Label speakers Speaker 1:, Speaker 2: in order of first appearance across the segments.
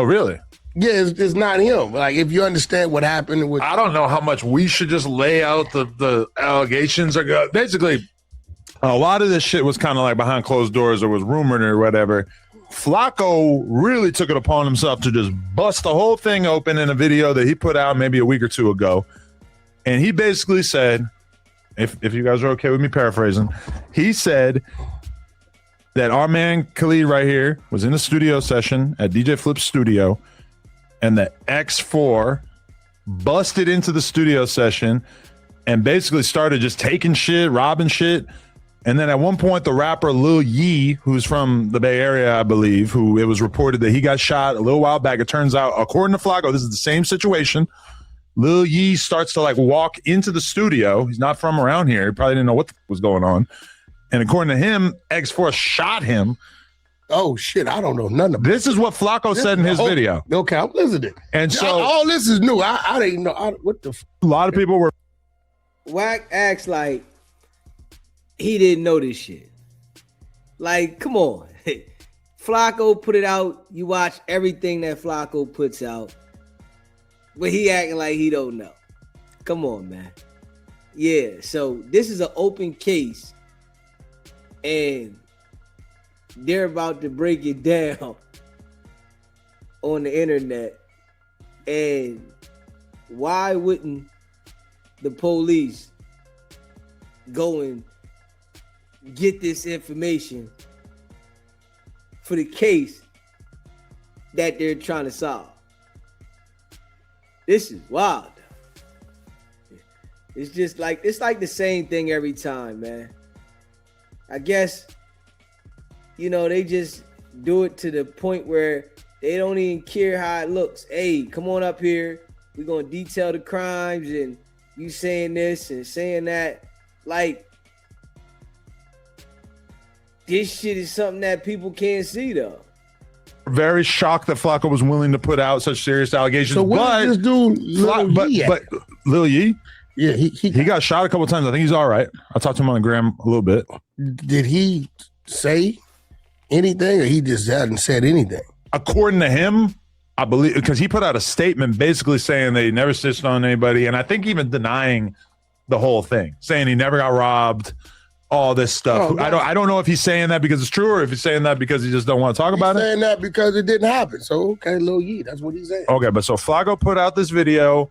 Speaker 1: Oh, really?
Speaker 2: Yeah, it's not him. Like, if you understand what happened with...
Speaker 1: I don't know how much we should just lay out the allegations. Basically, a lot of this shit was kind of like behind closed doors or was rumored or whatever. Flacco really took it upon himself to just bust the whole thing open in a video that he put out maybe a week or two ago. And he basically said, if you guys are okay with me paraphrasing, he said that our man Khalid right here was in the studio session at DJ Flip's studio, and the X4 busted into the studio session and basically started just taking shit, robbing shit. And then at one point, the rapper Lil Ye, who's from the Bay Area, I believe, who it was reported that he got shot a little while back. It turns out, according to Flacco, this is the same situation. Lil Ye starts to like walk into the studio. He's not from around here. He probably didn't know what was going on. And according to him, X4 shot him.
Speaker 2: Oh, shit. I don't know nothing about
Speaker 1: this. Is what Flacco said in his video.
Speaker 2: Okay, I'm listening.
Speaker 1: And so
Speaker 2: all this is new. I didn't know. What the?
Speaker 1: A lot of people were.
Speaker 3: Wack acts like he didn't know this shit. Like, come on. Flacco put it out. You watch everything that Flacco puts out. But he acting like he don't know. Come on, man. Yeah, so this is an open case. And they're about to break it down on the internet. And why wouldn't the police go and get this information for the case that they're trying to solve? This is wild. It's just like, it's like the same thing every time, man. I guess, you know, they just do it to the point where they don't even care how it looks. Hey, come on up here. We're going to detail the crimes and you saying this and saying that. Like, this shit is something that people can't see, though.
Speaker 1: Very shocked that Flacco was willing to put out such serious allegations.
Speaker 2: So what did this dude, Lil Ye?
Speaker 1: But Lil Ye?
Speaker 2: Yeah, he
Speaker 1: got shot a couple of times. I think he's all right. I talked to him on the gram a little bit.
Speaker 2: Did he say anything, or he just hadn't said anything?
Speaker 1: According to him, I believe, because he put out a statement basically saying that he never snitched on anybody, and I think even denying the whole thing, saying he never got robbed, all this stuff. I don't know if he's saying that because it's true or if he's saying that because he just don't want to talk about it.
Speaker 2: He's saying that because it didn't happen. So, okay, Lil Ye, that's what he's saying.
Speaker 1: Okay, but so Flacco put out this video,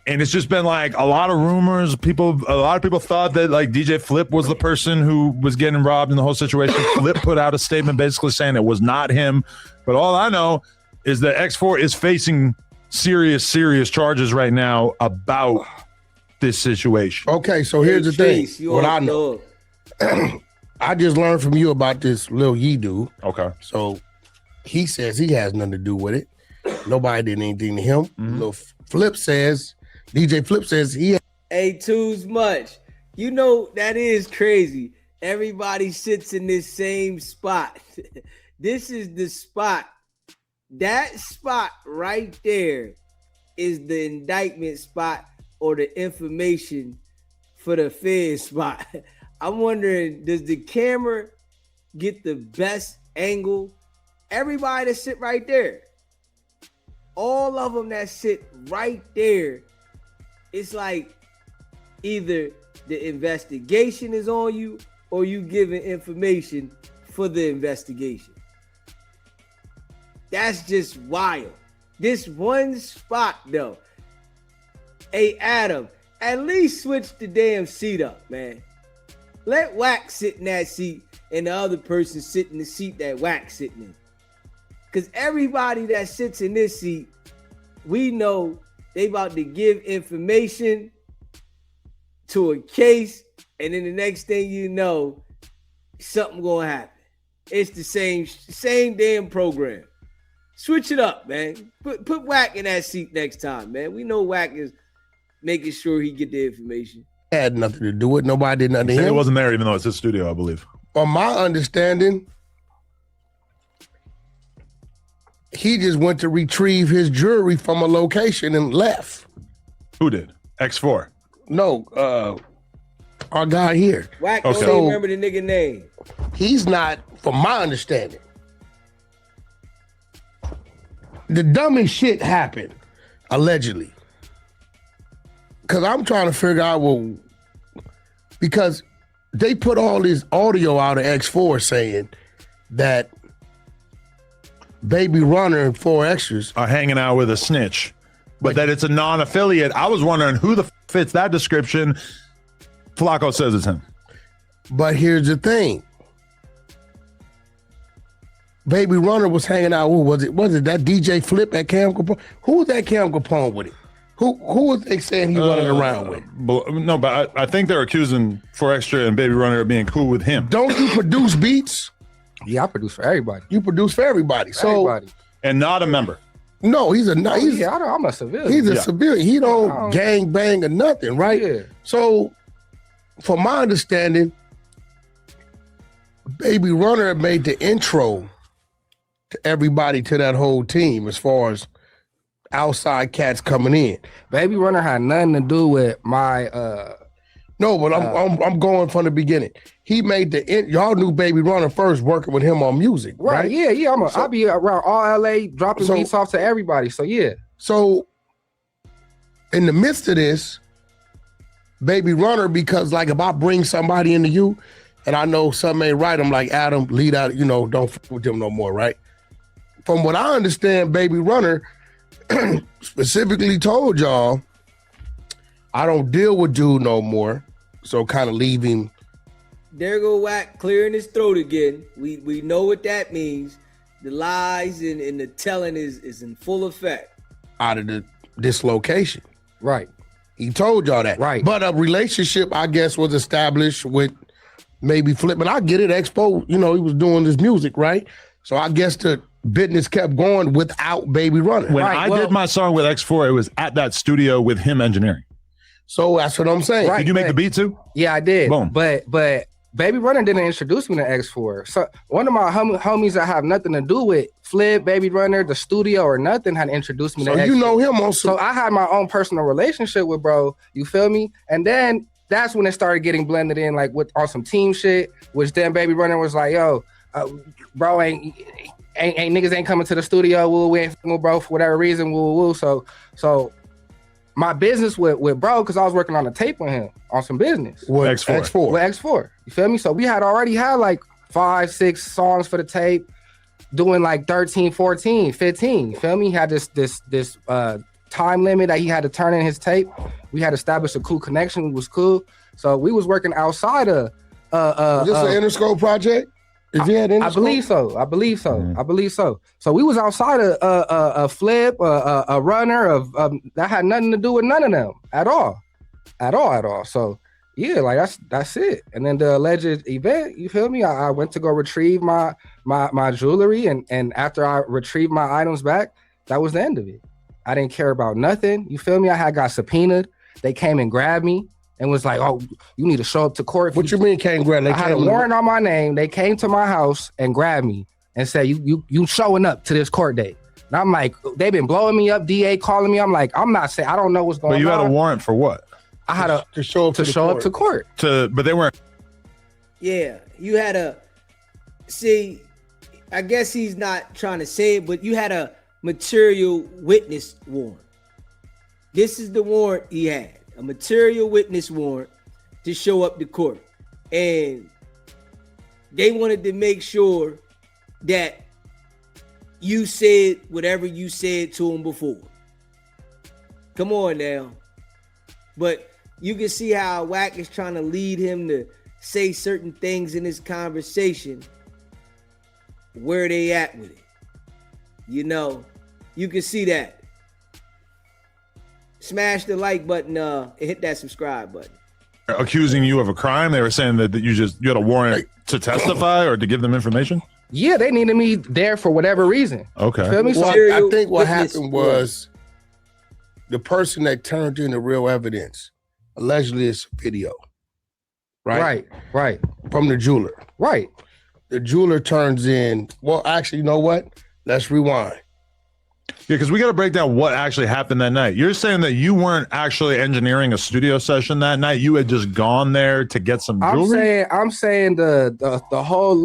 Speaker 1: and it's just been like a lot of rumors. A lot of people thought that like DJ Flip was the person who was getting robbed in the whole situation. Flip put out a statement basically saying it was not him. But all I know is that X4 is facing serious charges right now about this situation.
Speaker 2: Okay, so here's the thing. What I know. I just learned from you about this Lil Ye dude.
Speaker 1: Okay.
Speaker 2: So he says he has nothing to do with it. Nobody did anything to him. Lil Flip says, DJ Flip says he
Speaker 3: ain't too much. You know, that is crazy. Everybody sits in this same spot. This is the spot. That spot right there is the indictment spot or the information for the Fed spot. I'm wondering, does the camera get the best angle? Everybody that sit right there, all of them that sit right there, it's like either the investigation is on you or you giving information for the investigation. That's just wild. This one spot though. Hey, Adam, at least switch the damn seat up, man. Let Wack sit in that seat and the other person sit in the seat that Wack sitting in. Because everybody that sits in this seat, we know they about to give information to a case, and then the next thing you know, something gonna happen. It's the same damn program. Switch it up, man. Put Wack in that seat next time, man. We know Wack is making sure he get the information.
Speaker 2: Had nothing to do with it. Nobody did nothing to him.
Speaker 1: It wasn't there, even though it's his studio, I believe.
Speaker 2: On my understanding, he just went to retrieve his jewelry from a location and left.
Speaker 1: Who did? X4?
Speaker 2: No, our guy here.
Speaker 3: Wack don't even remember the nigga name.
Speaker 2: He's not, from my understanding, the dumbest shit happened, allegedly. Because I'm trying to figure out, well, because they put all this audio out of X4 saying that Baby Runner and 4 Extras
Speaker 1: are hanging out with a snitch, but that it's a non-affiliate. I was wondering who the fits that description. Flacco says it's him.
Speaker 2: But here's the thing. Baby Runner was hanging out. Who was it? Was it that DJ Flip at Cam Capone? Who was that Cam Capone with it? Who was they saying he running around with?
Speaker 1: No, but I think they're accusing 4 Extra and Baby Runner of being cool with him.
Speaker 2: Don't you produce beats?
Speaker 4: Yeah, I produce for everybody.
Speaker 2: You produce for everybody. So
Speaker 4: Everybody.
Speaker 1: And not a member.
Speaker 2: no, he's
Speaker 4: I'm a civilian.
Speaker 2: he's a civilian. He don't gang bang or nothing, right?
Speaker 4: Yeah.
Speaker 2: So, from my understanding, Baby Runner made the intro to everybody to that whole team as far as outside cats coming in.
Speaker 4: Baby Runner had nothing to do with my
Speaker 2: No, but I'm going from the beginning. He made y'all knew Baby Runner first, working with him on music, right?
Speaker 4: Yeah. I'll be around all LA dropping beats off to everybody. So yeah.
Speaker 2: So in the midst of this, Baby Runner, because like if I bring somebody into you and I know something ain't right, I'm like, Adam, lead out, don't fuck with them no more, right? From what I understand, Baby Runner specifically told y'all, I don't deal with dude no more. So kind of leave him.
Speaker 3: There go Wack clearing his throat again. We know what that means. The lies and the telling is in full effect.
Speaker 2: Out of the dislocation.
Speaker 4: Right.
Speaker 2: He told y'all that.
Speaker 4: Right.
Speaker 2: But a relationship, I guess, was established with maybe Flip. But I get it. Expo, he was doing this music, right? So I guess the business kept going without Baby Runner.
Speaker 1: When I did my song with X4, it was at that studio with him engineering.
Speaker 2: So that's what I'm saying.
Speaker 4: Right.
Speaker 1: Did you make the beat too?
Speaker 4: Yeah, I did.
Speaker 1: Boom.
Speaker 4: But Baby Runner didn't introduce me to X4. So one of my homies that have nothing to do with Flip, Baby Runner, the studio, or nothing had introduced me to X4.
Speaker 2: You know him on.
Speaker 4: So I had my own personal relationship with bro. You feel me? And then that's when it started getting blended in, like on some team shit. Which then Baby Runner was like, "Yo, bro, ain't niggas ain't coming to the studio. Woo, we ain't fucking with bro for whatever reason. Woo, woo." So my business with bro, because I was working on a tape with him on some business.
Speaker 2: With
Speaker 1: X4.
Speaker 4: With X4. You feel me? So we had already had like 5, 6 songs for the tape, doing like 13, 14, 15. You feel me? He had this time limit that he had to turn in his tape. We had established a cool connection. It was cool. So we was working outside of
Speaker 2: Is this an Interscope project? Is he at Interscope?
Speaker 4: I believe so. So we was outside of a Flip, a Runner that had nothing to do with none of them at all. So yeah, like that's it. And then the alleged event, you feel me? I went to go retrieve my jewelry, and after I retrieved my items back, that was the end of it. I didn't care about nothing. You feel me? I had got subpoenaed. They came and grabbed me and was like, "Oh, you need to show up to court."
Speaker 2: What you mean came grab?
Speaker 4: I had a warrant on my name. They came to my house and grabbed me and said, "You showing up to this court date." And I'm like, they've been blowing me up. DA calling me. I'm like, I'm not saying I don't know what's going on.
Speaker 1: But you had a warrant for what?
Speaker 4: I had
Speaker 2: to show up to
Speaker 4: court.
Speaker 1: But they weren't.
Speaker 3: Yeah, you had a see. I guess he's not trying to say it, but you had a material witness warrant. This is the warrant he had. A material witness warrant to show up to court. And they wanted to make sure that you said whatever you said to him before. Come on now. But you can see how Wack is trying to lead him to say certain things in this conversation. Where they at with it. You can see that. Smash the like button and hit that subscribe button.
Speaker 1: Accusing you of a crime? They were saying that you had a warrant to testify or to give them information?
Speaker 4: Yeah, they needed me there for whatever reason.
Speaker 1: Okay.
Speaker 4: You feel me?
Speaker 2: Well, I think what happened was the person that turned in the real evidence, allegedly it's video. Right. From the jeweler.
Speaker 4: Right.
Speaker 2: The jeweler turns in, well, actually, you know what? Let's rewind.
Speaker 1: Yeah, because we got to break down what actually happened that night. You're saying that you weren't actually engineering a studio session that night. You had just gone there to get some jewelry?
Speaker 4: I'm saying the whole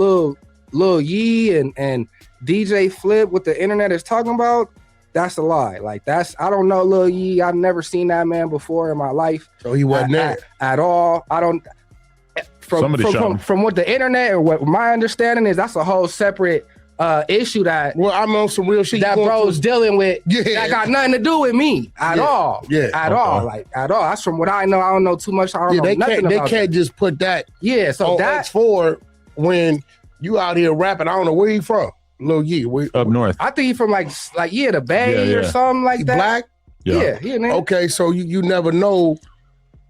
Speaker 4: Lil Ye and DJ Flip, what the internet is talking about, that's a lie. Like I don't know Lil Ye. I've never seen that man before in my life.
Speaker 2: So he wasn't there
Speaker 4: at all. I don't. From what the internet or what my understanding is, that's a whole separate issue that.
Speaker 2: Well, I'm on some real shit
Speaker 4: that bro's dealing with.
Speaker 2: Yeah,
Speaker 4: that got nothing to do with me at all.
Speaker 2: Yeah,
Speaker 4: at all. Like at all. That's from what I know. I don't know too much. I don't know nothing about
Speaker 2: They can't just put that.
Speaker 4: Yeah, so
Speaker 2: that's for when you out here rapping. I don't know where you from, Lil Ye.
Speaker 1: Up north.
Speaker 4: I think he from like the Bay or something like that.
Speaker 2: Black.
Speaker 4: Yeah.
Speaker 2: Okay, so you never know.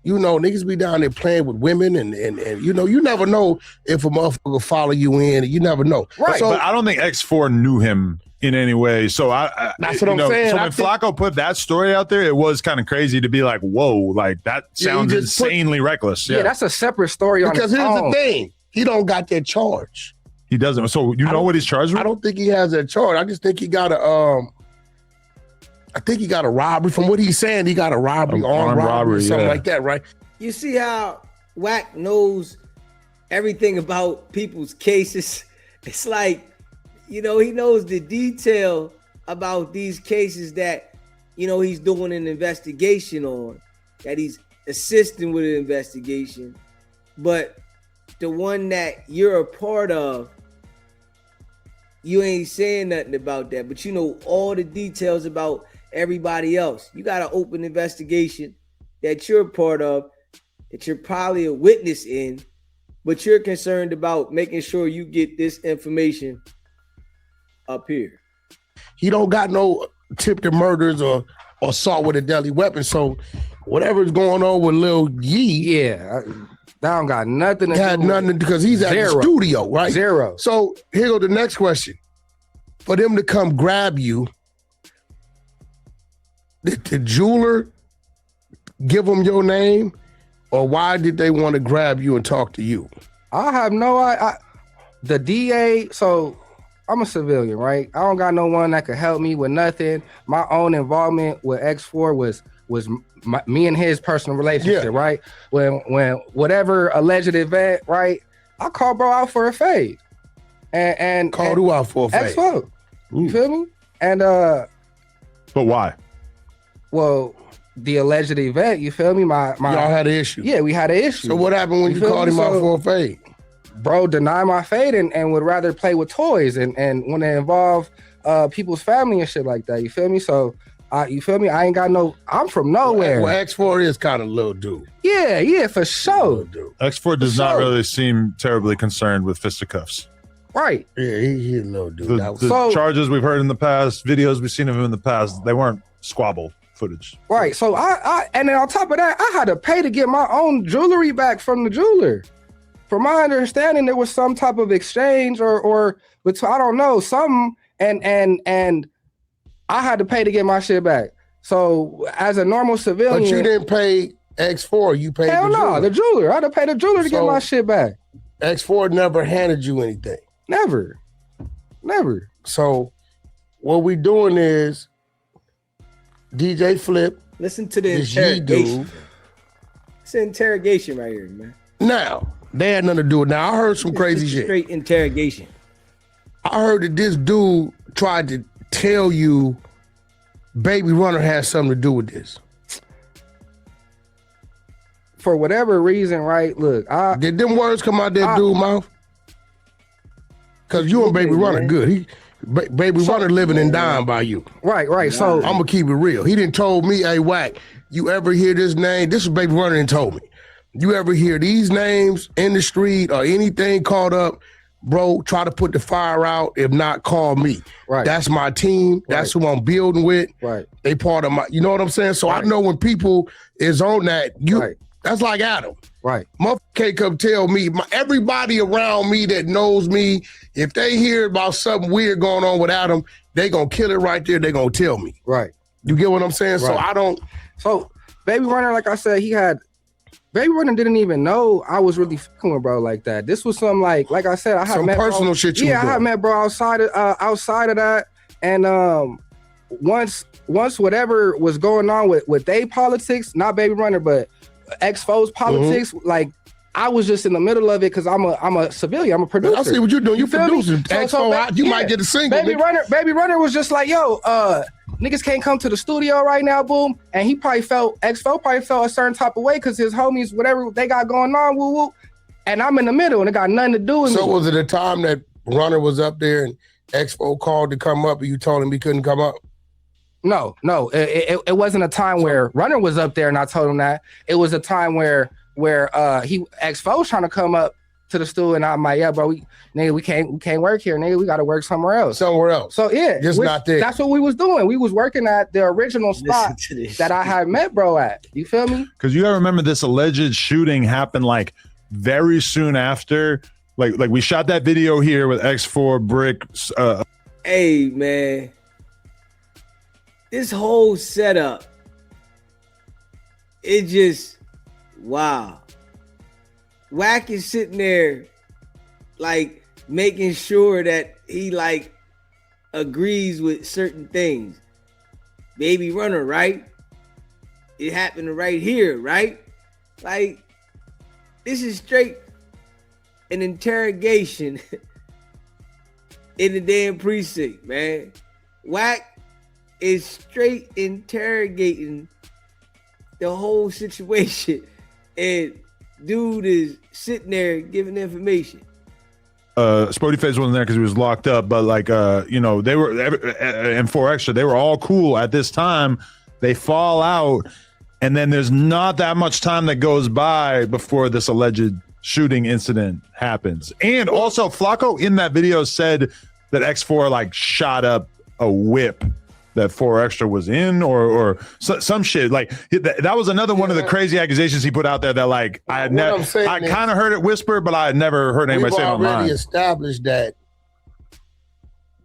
Speaker 2: You know, niggas be down there playing with women and you know, you never know if a motherfucker follow you in. You never know.
Speaker 1: Right. So, but I don't think X4 knew him in any way. So
Speaker 2: that's what I'm saying.
Speaker 1: So when Flacco put that story out there, it was kind of crazy to be like, whoa, like that sounds insanely reckless.
Speaker 4: Yeah, that's a separate story
Speaker 2: because here's the thing. He don't got that charge.
Speaker 1: He doesn't. So you know what he's charged with?
Speaker 2: I don't think he has that charge. I just think he got a I think he got a robbery. From what he's saying, he got a robbery, armed robbery, something like that, right?
Speaker 3: You see how WACK knows everything about people's cases? It's like, you know, he knows the detail about these cases that, you know, he's doing an investigation on, that he's assisting with an investigation. But the one that you're a part of, you ain't saying nothing about that, but you know all the details about everybody else. You got an open investigation that you're a part of, that you're probably a witness in, but you're concerned about making sure you get this information up here.
Speaker 2: He don't got no attempted murders or assault with a deadly weapon. So whatever's going on with Lil Ye,
Speaker 4: that don't got nothing to do
Speaker 2: nothing because he's at the studio, right?
Speaker 4: Zero.
Speaker 2: So here go the next question. For them to come grab you, did the jeweler give them your name, or why did they want to grab you and talk to you?
Speaker 4: I have no idea. The DA, so I'm a civilian, right? I don't got no one that could help me with nothing. My own involvement with X4 was me and his personal relationship, right? When whatever alleged event, right? I called bro out for a fade. And
Speaker 2: called who out for a fade?
Speaker 4: X4. You feel me? And
Speaker 1: but why?
Speaker 4: Well, the alleged event, you feel me? Y'all
Speaker 2: had an issue.
Speaker 4: Yeah, we had an issue.
Speaker 2: So what happened when you called him out for a fade?
Speaker 4: Bro denied my fade and would rather play with toys and want to involve people's family and shit like that. You feel me? So you feel me? I ain't got no. I'm from nowhere.
Speaker 2: Well, X4 is kind of little dude.
Speaker 4: Yeah, for sure.
Speaker 1: X4 does not really seem terribly concerned with fisticuffs.
Speaker 4: Right.
Speaker 2: Yeah, he a little dude.
Speaker 1: The charges we've heard in the past, videos we've seen of him in the past, they weren't squabble footage.
Speaker 4: Right. So I and then on top of that, I had to pay to get my own jewelry back from the jeweler. From my understanding, there was some type of exchange or between, I don't know, something, and I had to pay to get my shit back. So as a normal civilian,
Speaker 2: but you didn't pay X4. You paid
Speaker 4: the jeweler. I had to pay the jeweler to get my shit back.
Speaker 2: X4 never handed you anything.
Speaker 4: Never.
Speaker 2: So what we doing is DJ Flip.
Speaker 3: Listen to the interrogation. It's an interrogation right here, man.
Speaker 2: Now, they had nothing to do with it. Now, I heard some crazy shit.
Speaker 3: Straight interrogation.
Speaker 2: I heard that this dude tried to tell you Baby Runner has something to do with this.
Speaker 4: For whatever reason, right? Look,
Speaker 2: did them words come out that dude's mouth? Because you and Baby Runner good. Baby Runner living and dying by you.
Speaker 4: Right. So
Speaker 2: I'm gonna keep it real. He didn't told me, hey, WACK, you ever hear this name? This is Baby Runner and told me. You ever hear these names in the street or anything called up, bro, try to put the fire out. If not, call me.
Speaker 4: Right.
Speaker 2: That's my team. That's who I'm building with.
Speaker 4: Right.
Speaker 2: They part of my, you know what I'm saying? So I know when people is on that, that's like Adam.
Speaker 4: Right.
Speaker 2: Motherfucker can't come tell me. Everybody around me that knows me, if they hear about something weird going on with Adam, they gonna kill it right there. They gonna tell me.
Speaker 4: Right.
Speaker 2: You get what I'm saying? Right. So I don't.
Speaker 4: So Baby Runner, like I said, Baby Runner didn't even know I was really fucking with bro like that. This was some like I said, I had
Speaker 2: some
Speaker 4: met
Speaker 2: personal
Speaker 4: bro,
Speaker 2: shit.
Speaker 4: I had met bro outside of that, and once whatever was going on with they politics, not Baby Runner, but X4's politics, like I was just in the middle of it because I'm a civilian, I'm a producer.
Speaker 2: I see what you're doing. You producing.
Speaker 4: You
Speaker 2: might get a single.
Speaker 4: Baby Runner was just like, yo, niggas can't come to the studio right now, boom. And he probably felt, X4 probably felt a certain type of way because his homies, whatever they got going on, woo woo. And I'm in the middle and it got nothing to do with me.
Speaker 2: So was it a time that Runner was up there and X4 called to come up and you told him he couldn't come up?
Speaker 4: No, it wasn't a time where Runner was up there and I told him that. It was a time where X4 was trying to come up to the stool and I'm like, yeah, bro, we can't work here, nigga. We got to work somewhere else.
Speaker 2: Somewhere else.
Speaker 4: So yeah,
Speaker 2: just not there.
Speaker 4: That's what we was doing. We was working at the original spot that I had met bro at. You feel me?
Speaker 1: Because you gotta remember this alleged shooting happened like very soon after. Like we shot that video here with X4 Brick.
Speaker 3: Hey man, this whole setup, it just wow. Wack is sitting there like making sure that he like agrees with certain things. Baby Runner, right? It happened right here, right? Like, this is straight an interrogation in the damn precinct, man. Wack is straight interrogating the whole situation, and dude is sitting there giving information.
Speaker 1: Spody Face wasn't there because he was locked up, but like you know, they were and 4 Extra, they were all cool at this time. They fall out, and then there's not that much time that goes by before this alleged shooting incident happens. And also Flacco in that video said that X4 like shot up a whip that 4 Extra was in, or some shit. Like that was another one of the crazy accusations he put out there that like I had never, I kind of heard it whisper, but I had never heard anybody say it online.
Speaker 2: We've already established that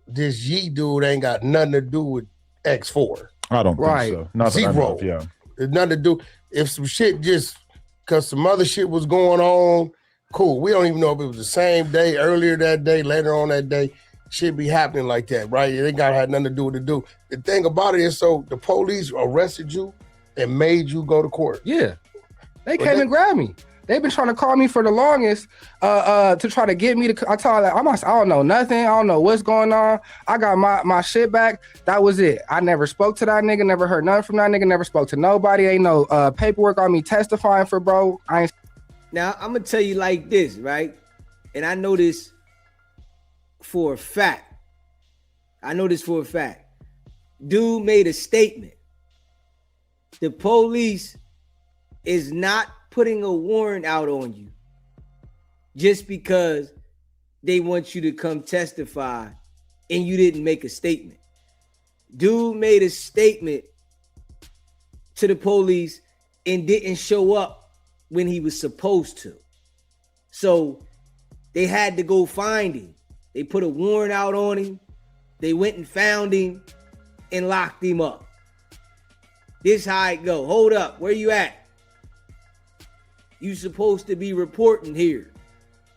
Speaker 2: this Ye dude ain't got nothing to do with X4.
Speaker 1: I don't think so. Not
Speaker 2: zero.
Speaker 1: Yeah,
Speaker 2: there's nothing to do. If some shit just because some other shit was going on, cool. We don't even know if it was the same day, earlier that day, later on that day. Shit be happening like that, right? It ain't got have nothing to do with it. The thing about it is, so the police arrested you and made you go to court.
Speaker 4: Yeah, they came and grabbed me. They've been trying to call me for the longest to try to get me to. I told them, I don't know nothing. I don't know what's going on. I got my shit back. That was it. I never spoke to that nigga. Never heard nothing from that nigga. Never spoke to nobody. Ain't no paperwork on me testifying for bro. I ain't.
Speaker 3: Now I'm gonna tell you like this, right? And I know this for a fact. Dude made a statement. The police is not putting a warrant out on you just because they want you to come testify and you didn't make a statement. Dude made a statement to the police and didn't show up when he was supposed to. So they had to go find him. They put a warrant out on him. They went and found him and locked him up. This how it go. Hold up. Where you at? You supposed to be reporting here.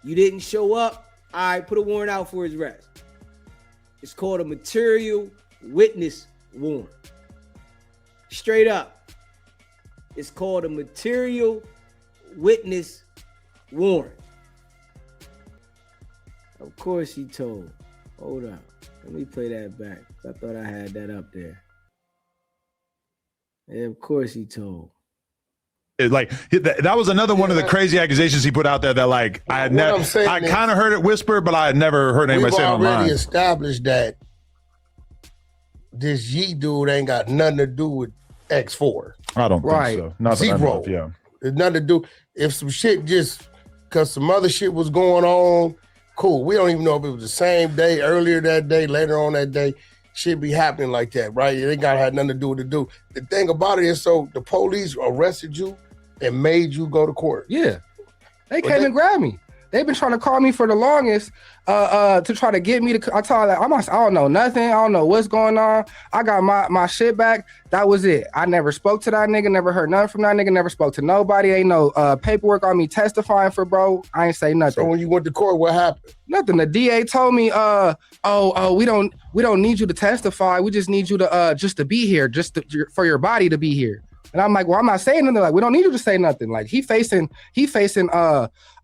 Speaker 3: You didn't show up. All right, put a warrant out for his arrest. It's called a material witness warrant. Straight up. It's called a material witness warrant. Of course he told. Hold up. Let me play that back. I thought I had that up there. And of course he told.
Speaker 1: That was another one of the crazy accusations he put out there that like I had never. I kind of heard it whisper, but I had never heard anybody say it online.
Speaker 2: We've already established that this Ye dude ain't got nothing to do with X4.
Speaker 1: I don't think so. Not
Speaker 2: zero.
Speaker 1: Yeah,
Speaker 2: there's nothing to do. If some shit just because some other shit was going on, cool. We don't even know if it was the same day, earlier that day, later on that day. Shit be happening like that, right? It ain't got have nothing to do with it. The thing about it is, so the police arrested you and made you go to court.
Speaker 4: Yeah, they came and grabbed me. They've been trying to call me for the longest to try to get me to. I told them, I don't know nothing. I don't know what's going on. I got my shit back. That was it. I never spoke to that nigga. Never heard nothing from that nigga. Never spoke to nobody. Ain't no paperwork on me testifying for bro. I ain't say nothing.
Speaker 2: So when you went to court, what happened?
Speaker 4: Nothing. The DA told me, we don't need you to testify. We just need you to just to be here, for your body to be here. And I'm like, well, I'm not saying nothing. Like, we don't need you to say nothing. Like, he facing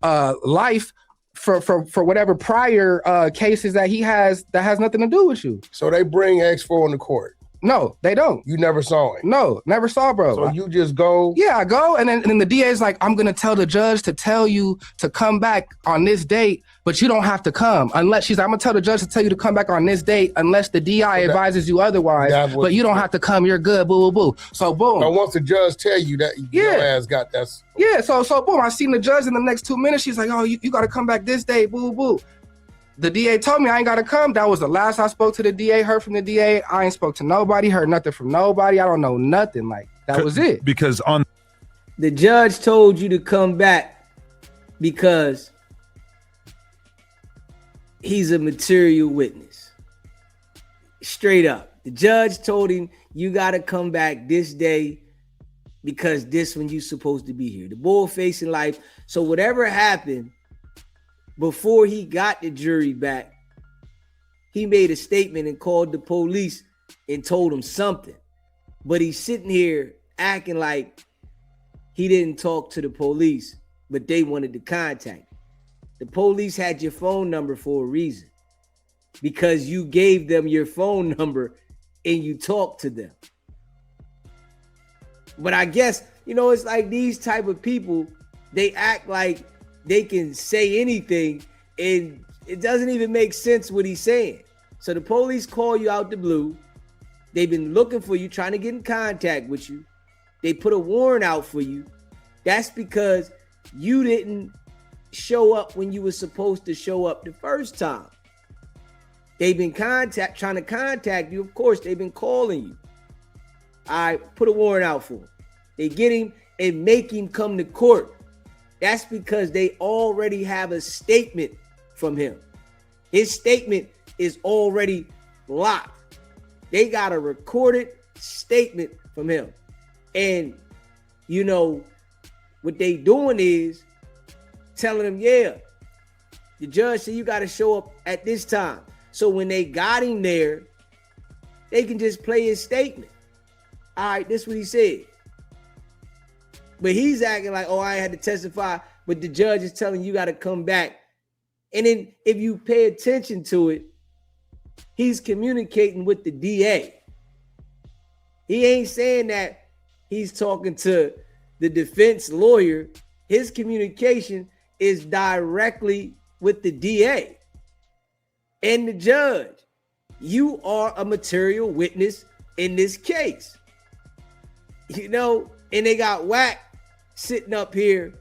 Speaker 4: life for whatever prior cases that he has that has nothing to do with you.
Speaker 2: So they bring X4 into court.
Speaker 4: No, they don't.
Speaker 2: You never saw him.
Speaker 4: No, never saw, bro.
Speaker 2: So you just go.
Speaker 4: Yeah, I go, and then the DA is like, I'm gonna tell the judge to tell you to come back on this date, but you don't have to come unless she's like, I'm gonna tell the judge to tell you to come back on this date unless the DI advises you otherwise. But you don't have to come. You're good. Boo, boo, boo. So boom.
Speaker 2: Now once the judge tell you that your ass got that.
Speaker 4: Yeah. So boom. I seen the judge in the next 2 minutes. She's like, oh, you got to come back this day. Boo, boo. The DA told me I ain't got to come. That was the last I spoke to the DA, heard from the DA. I ain't spoke to nobody, heard nothing from nobody. I don't know nothing. Like, that was it.
Speaker 1: Because on
Speaker 3: the judge told you to come back because he's a material witness. Straight up. The judge told him you got to come back this day because this when you supposed to be here. The boy facing life. So whatever happened before he got the jury back, he made a statement and called the police and told them something. But he's sitting here acting like he didn't talk to the police, but they wanted to contact him. The police had your phone number for a reason, because you gave them your phone number and you talked to them. But I guess, it's like these type of people, they act like they can say anything and it doesn't even make sense what he's saying. So the police call you out the blue. They've been looking for you, trying to get in contact with you. They put a warrant out for you. That's because you didn't show up when you were supposed to show up the first time. They've been trying to contact you. Of course, they've been calling you. I put a warrant out for him. They get him and make him come to court. That's because they already have a statement from him. His statement is already locked. They got a recorded statement from him. And, what they doing is telling him, the judge said you got to show up at this time. So when they got him there, they can just play his statement. All right, this is what he said. But he's acting like, I had to testify, but the judge is telling you got to come back. And then if you pay attention to it, he's communicating with the DA. He ain't saying that he's talking to the defense lawyer. His communication is directly with the DA and the judge. You are a material witness in this case. And they got WACK sitting up here,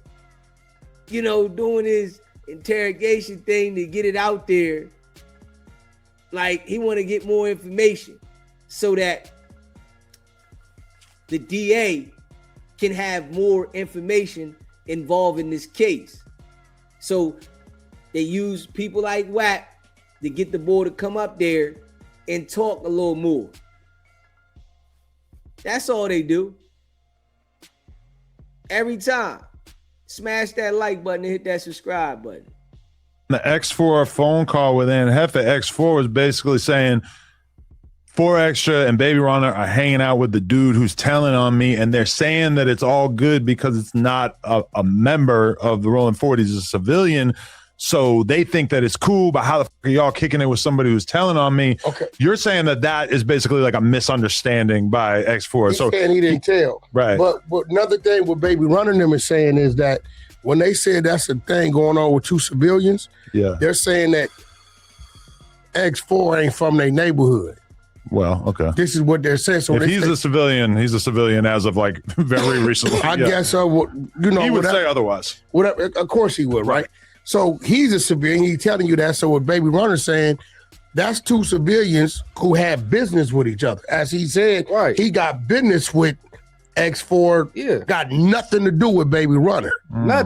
Speaker 3: doing his interrogation thing to get it out there. Like he want to get more information so that the DA can have more information involved in this case. So they use people like WACK to get the boy to come up there and talk a little more. That's all they do. Every time. Smash that like button and hit that subscribe button.
Speaker 1: The X4 phone call with Aunt Hefe, X4 was basically saying 4 Extra and Baby Runner are hanging out with the dude who's telling on me, and they're saying that it's all good because it's not a member of the Rolling 40s, it's a civilian. So they think that it's cool, but how the fuck are y'all kicking it with somebody who's telling on me? Okay. You're saying that is basically like a misunderstanding by X4.
Speaker 2: He's saying he didn't tell.
Speaker 1: Right.
Speaker 2: But another thing what Baby Runner and them is saying is that when they said that's a thing going on with 2 civilians, they're saying that X4 ain't from their neighborhood.
Speaker 1: Well, okay.
Speaker 2: This is what they're saying. So
Speaker 1: if he's a civilian, he's a civilian as of like very recently.
Speaker 2: I guess so.
Speaker 1: He would say otherwise.
Speaker 2: Whatever. Of course he would, right? So he's a civilian. He's telling you that. So what Baby Runner's saying, that's 2 civilians who have business with each other. As he said, he got business with X4. Yeah. Got nothing to do with Baby Runner.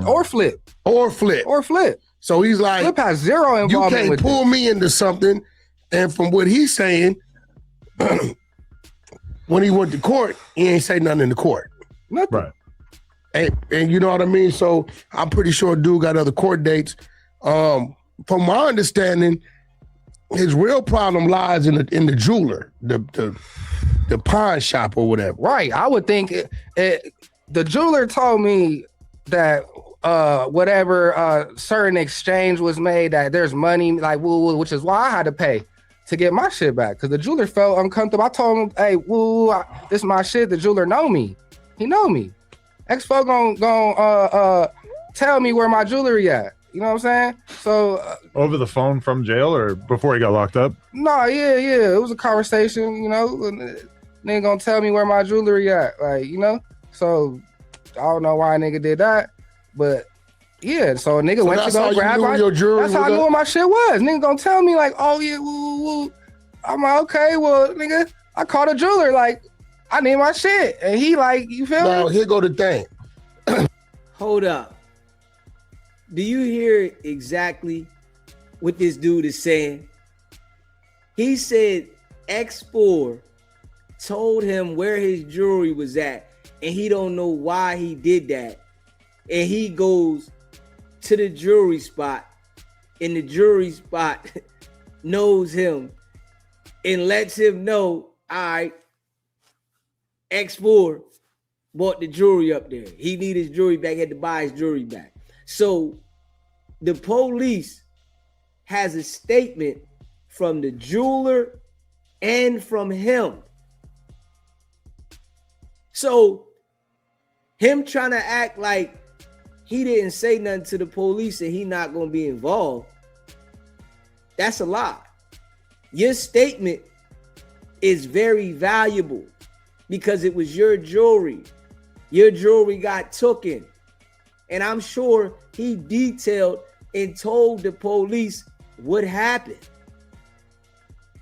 Speaker 4: Or Flip.
Speaker 2: Or Flip. So he's like,
Speaker 4: Flip has zero involvement.
Speaker 2: You can't pull me into something. And from what he's saying, when he went to court, he ain't say nothing in the court.
Speaker 4: Nothing.
Speaker 1: Right.
Speaker 2: And you know what I mean? So I'm pretty sure dude got other court dates. From my understanding, his real problem lies in the jeweler, the pawn shop or whatever.
Speaker 4: Right. I would think the jeweler told me that whatever certain exchange was made, that there's money like which is why I had to pay to get my shit back because the jeweler felt uncomfortable. I told him, hey, this is my shit. The jeweler know me. He know me. Expo gon' tell me where my jewelry at. You know what I'm saying? So
Speaker 1: over the phone from jail or before he got locked up?
Speaker 4: No, yeah. It was a conversation, you know. Nigga gonna tell me where my jewelry at, like, you know. So I don't know why a nigga did that, but yeah. So a nigga went to go grab my jewelry. That's how I knew what my shit was. Nigga gonna tell me like, oh yeah, woo. I'm like, okay, well, nigga, I called a jeweler like, I need my shit, and he like, you feel me?
Speaker 2: Now here go the thing.
Speaker 3: Hold up. Do you hear exactly what this dude is saying? He said X4 told him where his jewelry was at, and he don't know why he did that. And he goes to the jewelry spot, and the jewelry spot knows him and lets him know, all right, X4 bought the jewelry up there. He need his jewelry back, had to buy his jewelry back. So the police has a statement from the jeweler and from him. So him trying to act like he didn't say nothing to the police and he not going to be involved, that's a lie. Your statement is very valuable because it was your jewelry. Your jewelry got taken. And I'm sure he detailed and told the police what happened.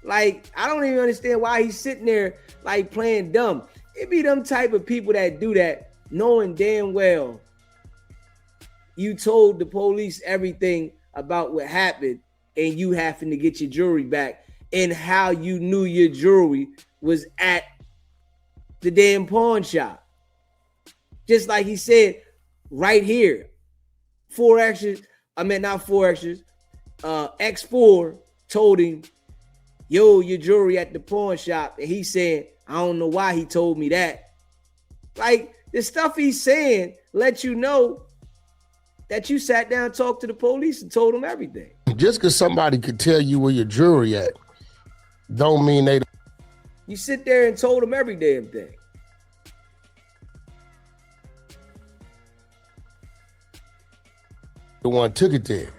Speaker 3: Like, I don't even understand why he's sitting there like playing dumb. It be them type of people that do that knowing damn well you told the police everything about what happened and you having to get your jewelry back and how you knew your jewelry was at the damn pawn shop. Just like he said right here, X4 told him, yo, your jewelry at the pawn shop. And he said, I don't know why he told me that. Like, the stuff he's saying lets you know that you sat down and talked to the police and told them everything.
Speaker 2: Just because somebody could tell you where your jewelry at, don't mean they.
Speaker 3: You sit there and told them every damn thing.
Speaker 2: The one took it there.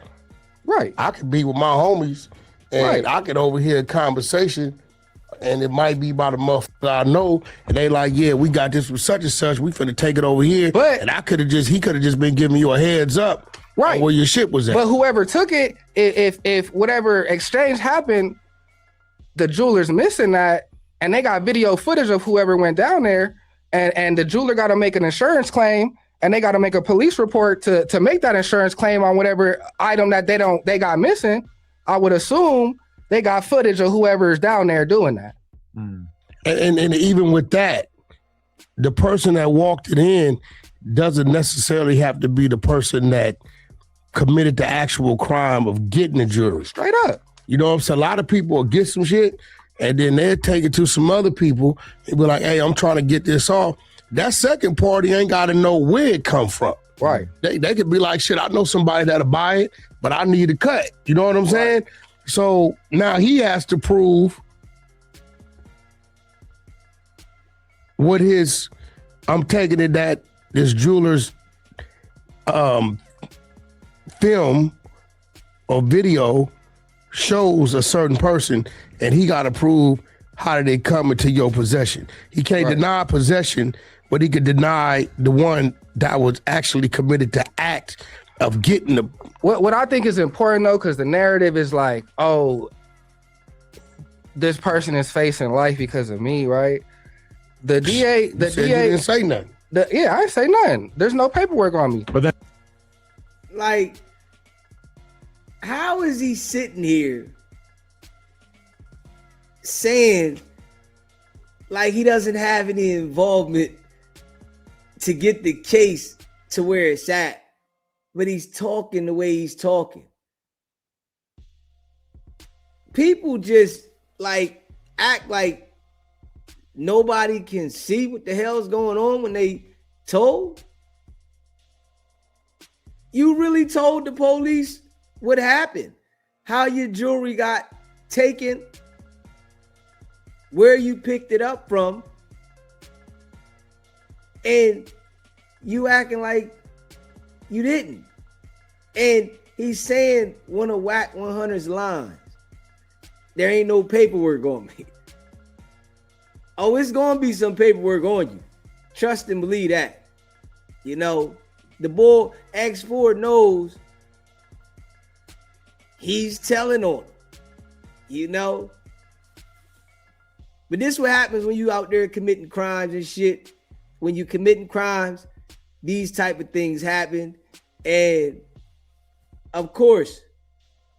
Speaker 4: Right.
Speaker 2: I could be with my homies and I could overhear a conversation and it might be about a motherfucker I know and they like, yeah, we got this with such and such. We finna take it over here.
Speaker 4: But
Speaker 2: and he could have just been giving you a heads up on where your shit was at.
Speaker 4: But whoever took it, if whatever exchange happened, the jeweler's missing that and they got video footage of whoever went down there and the jeweler got to make an insurance claim and they got to make a police report to make that insurance claim on whatever item that they got missing. I would assume they got footage of whoever's down there doing that.
Speaker 2: And even with that, the person that walked it in doesn't necessarily have to be the person that committed the actual crime of getting the jewelry.
Speaker 4: Straight up.
Speaker 2: You know what I'm saying? A lot of people will get some shit and then they'll take it to some other people and be like, hey, I'm trying to get this off. That second party ain't got to know where it come from.
Speaker 4: Right.
Speaker 2: They could be like, shit, I know somebody that'll buy it, but I need a cut. You know what I'm saying? So now he has to prove what I'm taking it that this jeweler's film or video shows a certain person and he got to prove how did they come into your possession. He can't deny possession, but he could deny the one that was actually committed to act of getting the.
Speaker 4: What I think is important though, because the narrative is like, oh, this person is facing life because of me, right? The DA
Speaker 2: didn't say nothing.
Speaker 4: I didn't say nothing. There's no paperwork on me.
Speaker 1: But then,
Speaker 3: like, how is he sitting here saying like he doesn't have any involvement to get the case to where it's at, but he's talking the way he's talking? People just like act like nobody can see what the hell's going on when they told. You really told the police what happened, how your jewelry got taken, where you picked it up from, and you acting like you didn't. And he's saying one of WACK100's lines. There ain't no paperwork on me. Oh, it's gonna be some paperwork on you. Trust and believe that. You know, the boy X4 knows he's telling on him. You know? But this is what happens when you out there committing crimes and shit. When you committing crimes, these type of things happen. And of course,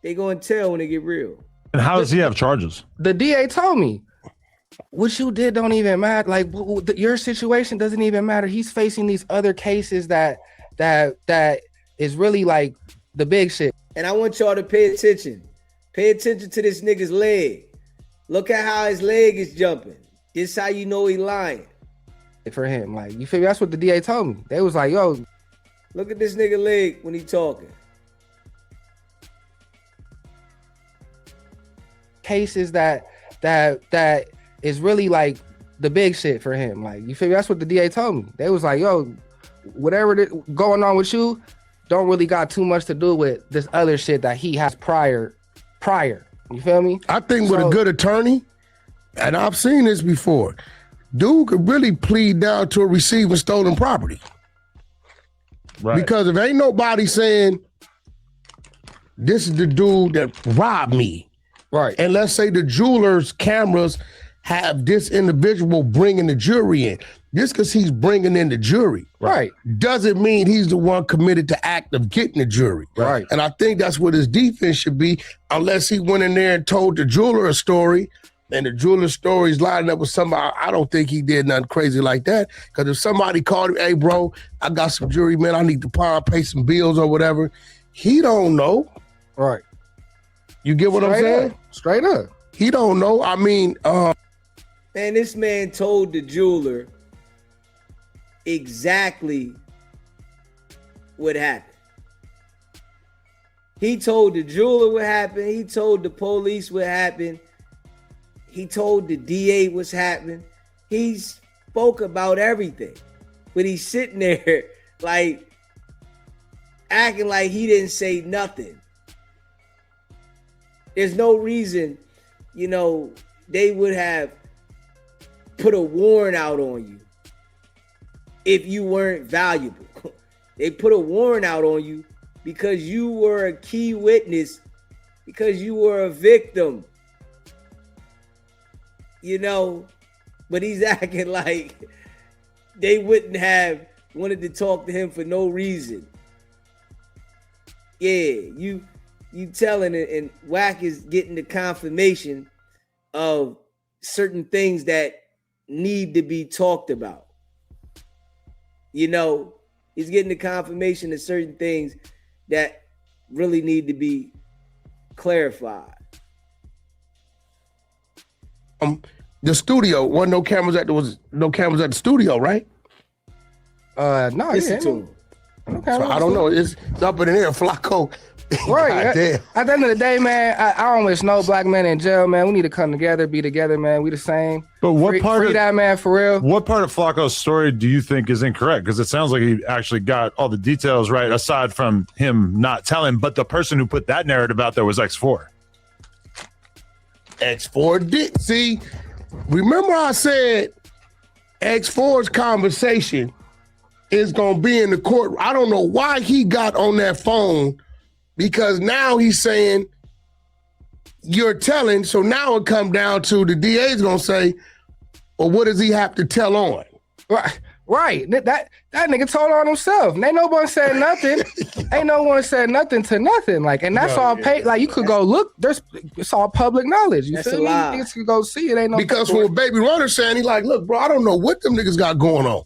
Speaker 3: they gonna tell when they get real.
Speaker 1: And how does he have charges?
Speaker 4: The DA told me, what you did don't even matter. Like your situation doesn't even matter. He's facing these other cases that is really like the big shit.
Speaker 3: And I want y'all to pay attention. Pay attention to this nigga's leg. Look at how his leg is jumping. This how you know he lying.
Speaker 4: For him, like, you feel me? That's what the DA told me. They was like, yo,
Speaker 3: look at this nigga leg when he talking.
Speaker 4: Cases that is really like the big shit for him. Like, you feel me? That's what the DA told me. They was like, yo, whatever going on with you don't really got too much to do with this other shit that he has prior. You feel me?
Speaker 2: I think with a good attorney, and I've seen this before, dude could really plead down to a receiving stolen property.
Speaker 1: Right.
Speaker 2: Because if ain't nobody saying, this is the dude that robbed me.
Speaker 4: Right.
Speaker 2: And let's say the jeweler's cameras have this individual bringing the jury in. Just because he's bringing in the jury,
Speaker 4: right,
Speaker 2: doesn't mean he's the one committed to act of getting the jury.
Speaker 4: Right.
Speaker 2: And I think that's what his defense should be, unless he went in there and told the jeweler a story, and the jeweler's story is lining up with somebody. I don't think he did nothing crazy like that. Because if somebody called him, hey, bro, I got some jury, man, I need to pay some bills or whatever, he don't know.
Speaker 4: Right.
Speaker 2: You get what I'm saying?
Speaker 4: Straight up.
Speaker 2: He don't know. I mean,
Speaker 3: man, this man told the jeweler exactly what happened. He told the jeweler what happened. He told the police what happened. He told the DA what's happening. He spoke about everything. But he's sitting there like acting like he didn't say nothing. There's no reason, you know, they would have put a warrant out on you if you weren't valuable. They put a warrant out on you because you were a key witness, because you were a victim. You know, but he's acting like they wouldn't have wanted to talk to him for no reason. Yeah, you telling it, and WACK is getting the confirmation of certain things that need to be talked about. You know, he's getting the confirmation of certain things that really need to be clarified.
Speaker 2: The studio, wasn't no cameras at the studio, right?
Speaker 4: No,
Speaker 3: Listen to him.
Speaker 2: So I don't know. It's up in the air, Flacco.
Speaker 4: Right. At the end of the day, man, I don't wish no black man in jail, man. We need to come together, be together, man. We the same.
Speaker 1: But what part
Speaker 4: free
Speaker 1: of
Speaker 4: that man for real?
Speaker 1: What part of Flacco's story do you think is incorrect? Because it sounds like he actually got all the details right, aside from him not telling. But the person who put that narrative out there was X4.
Speaker 2: X4 did. See, remember I said X4's conversation is going to be in the court. I don't know why he got on that phone, because now he's saying you're telling. So now it come down to the DA's going to say, well, what does he have to tell on?
Speaker 4: Right. That nigga told on himself. And ain't no one said nothing. Ain't no one said nothing to nothing. Like, and that's all paid. Like, you could go look. It's all public knowledge. You feel me? Niggas can go see it. Ain't no.
Speaker 2: Because when Baby Runner saying, he like, look, bro, I don't know what them niggas got going on.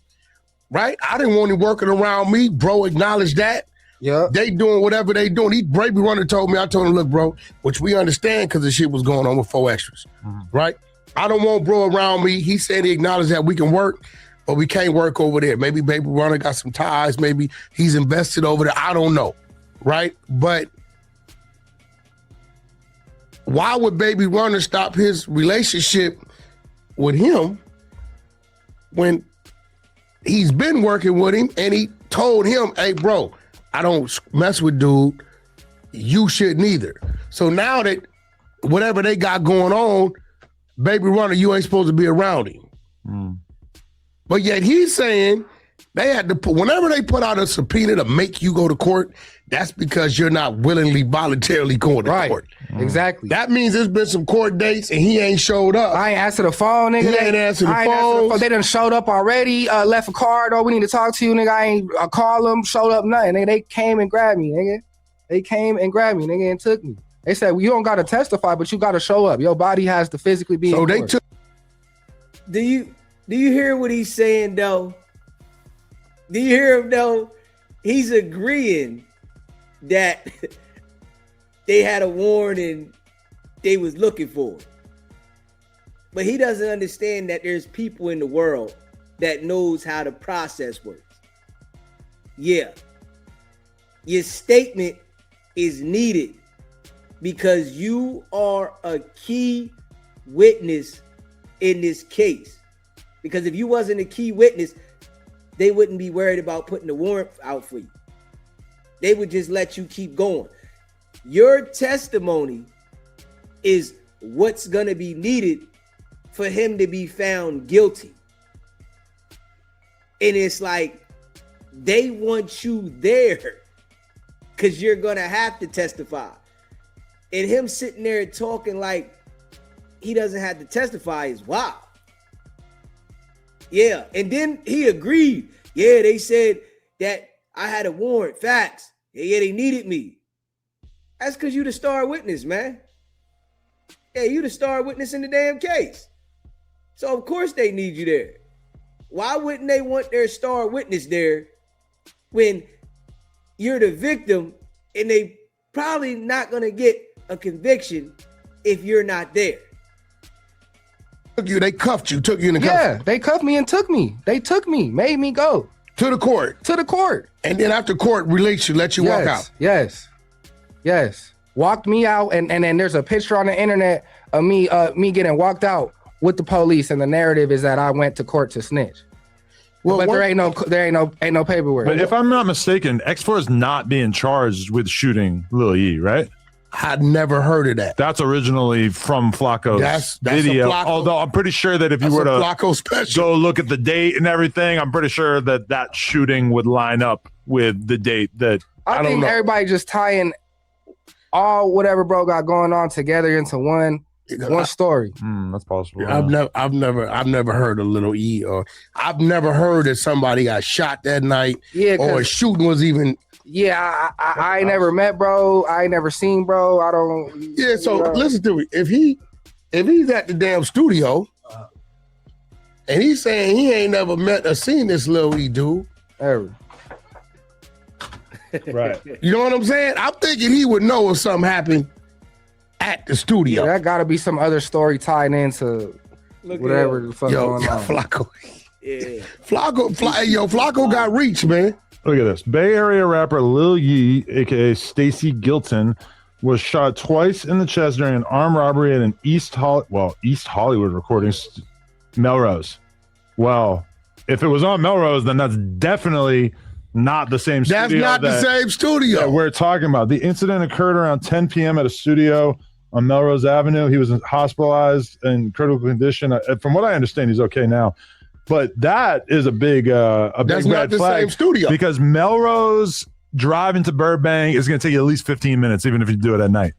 Speaker 2: Right? I didn't want him working around me. Bro, acknowledge that.
Speaker 4: Yeah. They
Speaker 2: doing whatever they doing. Baby Runner told me, I told him, look, bro, which we understand because the shit was going on with 4 Extras. Right? I don't want bro around me. He said he acknowledged that we can work, but we can't work over there. Maybe Baby Runner got some ties. Maybe he's invested over there. I don't know. Right? But why would Baby Runner stop his relationship with him when he's been working with him and he told him, hey, bro, I don't mess with dude. You shouldn't either. So now that whatever they got going on, Baby Runner, you ain't supposed to be around him. But yet he's saying they had to put, whenever they put out a subpoena to make you go to court, that's because you're not willingly, voluntarily going to court.
Speaker 4: Exactly.
Speaker 2: That means there's been some court dates and he ain't showed up.
Speaker 4: I ain't answered the phone, nigga.
Speaker 2: He ain't answered the phone.
Speaker 4: They done showed up already, left a card, we need to talk to you, nigga. I ain't call them, showed up, nothing. Nigga, they came and grabbed me, nigga. They came and grabbed me, nigga, and took me. They said, well, you don't got to testify, but you got to show up. Your body has to physically be in court.
Speaker 2: They took.
Speaker 3: Do you hear what he's saying, though? Do you hear him, though? He's agreeing that they had a warrant and they was looking for it. But he doesn't understand that there's people in the world that knows how the process works. Yeah. Your statement is needed because you are a key witness in this case. Because if you wasn't a key witness, they wouldn't be worried about putting the warrant out for you. They would just let you keep going. Your testimony is what's going to be needed for him to be found guilty. And it's like, they want you there because you're going to have to testify. And him sitting there talking like he doesn't have to testify is wild. Yeah. And then he agreed. Yeah, they said that I had a warrant. Facts. Yeah, they needed me. That's because you the star witness, man. Yeah, you the star witness in the damn case. So of course they need you there. Why wouldn't they want their star witness there when you're the victim and they probably not going to get a conviction if you're not there?
Speaker 2: They cuffed you, took you in the cuff.
Speaker 4: Yeah, they cuffed me and took me. They took me, made me go.
Speaker 2: To the court.
Speaker 4: To the court.
Speaker 2: And then after court released you, let you walk out.
Speaker 4: Yes. Walked me out, and then there's a picture on the internet of me getting walked out with the police, and the narrative is that I went to court to snitch. Well, but there ain't no paperwork.
Speaker 1: But if I'm not mistaken, X4 is not being charged with shooting Lil Ye, right?
Speaker 2: I'd never heard of that.
Speaker 1: That's originally from Flacco's
Speaker 2: that's
Speaker 1: video.
Speaker 2: Flacco,
Speaker 1: although I'm pretty sure that if you were to
Speaker 2: Flacco special.
Speaker 1: Go look at the date and everything, I'm pretty sure that shooting would line up with the date that
Speaker 4: I think everybody just tying all whatever bro got going on together into one story.
Speaker 1: That's possible.
Speaker 2: Yeah. I've never heard of Lil Ye, or I've never heard that somebody got shot that night.
Speaker 4: Yeah,
Speaker 2: or a shooting was even.
Speaker 4: Yeah, I ain't never met bro. I ain't never seen bro. I don't.
Speaker 2: Yeah, so listen to me. If he's at the damn studio and he's saying he ain't never met or seen this Lil Ye dude.
Speaker 4: Ever.
Speaker 1: Right.
Speaker 2: You know what I'm saying? I'm thinking he would know if something happened at the studio.
Speaker 4: Yeah, that got to be some other story tied into whatever the fuck going on.
Speaker 2: Flacco.
Speaker 3: Yeah.
Speaker 2: Flacco got reach, man.
Speaker 1: Look at this. Bay Area rapper Lil Ye, aka Stacy Gilton, was shot twice in the chest during an armed robbery at an East Hollywood recording Melrose. Well, if it was on Melrose, then that's definitely not the same studio.
Speaker 2: That's not the same studio
Speaker 1: that we're talking about. The incident occurred around 10 p.m. at a studio on Melrose Avenue. He was hospitalized in critical condition. From what I understand, he's okay now. But that is a big
Speaker 2: that's not the same studio,
Speaker 1: because Melrose driving to Burbank is going to take you at least 15 minutes, even if you do it at night.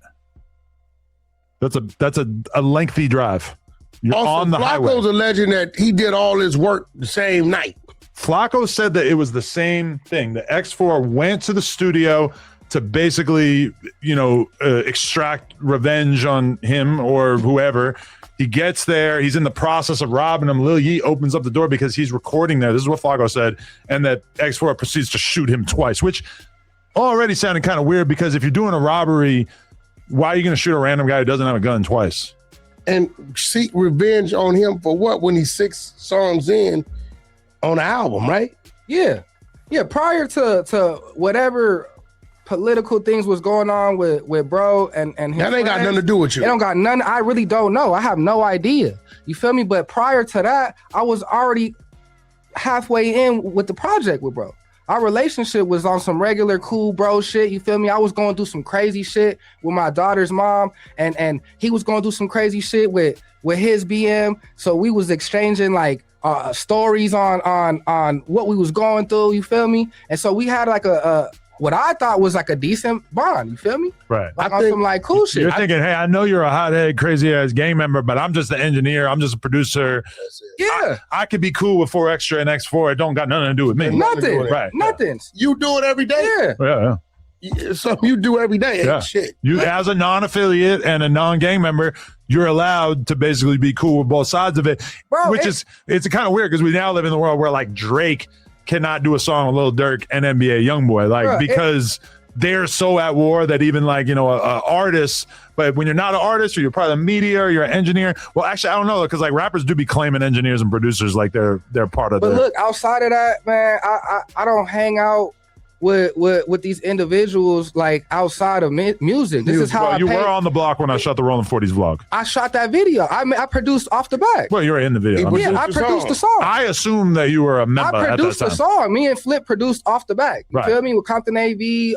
Speaker 1: That's a lengthy drive. You're
Speaker 2: also,
Speaker 1: on the highway.
Speaker 2: Flacco's alleging that he did all his work the same night.
Speaker 1: Flacco said that it was the same thing. The X4 went to the studio to basically, extract revenge on him or whoever. He gets there. He's in the process of robbing him. Lil Ye opens up the door because he's recording there. This is what Flacco said. And that X4 proceeds to shoot him twice, which already sounded kind of weird, because if you're doing a robbery, why are you going to shoot a random guy who doesn't have a gun twice?
Speaker 2: And seek revenge on him for what, when he's 6 songs in on the album, right?
Speaker 4: Yeah. Prior to whatever political things was going on with bro and his
Speaker 2: That ain't got
Speaker 4: friends.
Speaker 2: nothing to do with you.
Speaker 4: It don't got none. I really don't know. I have no idea. You feel me? But prior to that, I was already halfway in with the project with bro. Our relationship was on some regular cool bro shit. You feel me? I was going through some crazy shit with my daughter's mom, and he was going through some crazy shit with his BM. So we was exchanging like stories on what we was going through. You feel me? And so we had like a what I thought was like a decent bond. You feel me?
Speaker 1: Right.
Speaker 4: Like on some like cool shit.
Speaker 1: You're thinking, hey, I know you're a hothead, crazy ass gang member, but I'm just the engineer. I'm just a producer.
Speaker 4: Yeah.
Speaker 1: I could be cool with 4 Extra and X4. It don't got nothing to do with me.
Speaker 4: Nothing.
Speaker 1: Right.
Speaker 4: Nothing.
Speaker 2: You do it every day.
Speaker 4: Yeah.
Speaker 1: Yeah.
Speaker 2: It's something you do every day.
Speaker 1: Yeah.
Speaker 2: Shit.
Speaker 1: You, as a non-affiliate and a non-gang member, you're allowed to basically be cool with both sides of it,
Speaker 4: Bro,
Speaker 1: it's kind of weird because we now live in the world where like Drake cannot do a song with Lil Durk and NBA YoungBoy, like
Speaker 4: Bro,
Speaker 1: because they're so at war that even like, you know, artists, but when you're not an artist or you're part of the media or you're an engineer, well, actually, I don't know, because like rappers do be claiming engineers and producers like they're part of
Speaker 4: But look, outside of that, man, I don't hang out with these individuals like outside of music. This is how
Speaker 1: you were on the block when I shot the Rolling 40s vlog.
Speaker 4: I shot that video. I produced off the back.
Speaker 1: Well, you were in the video.
Speaker 2: He
Speaker 4: Yeah, I produced the song.
Speaker 1: I assume that you were a member
Speaker 4: I
Speaker 1: at that
Speaker 4: produced
Speaker 1: time.
Speaker 4: the song. Me and Flip produced off the back. You
Speaker 1: Right.
Speaker 4: feel me? With Compton AV,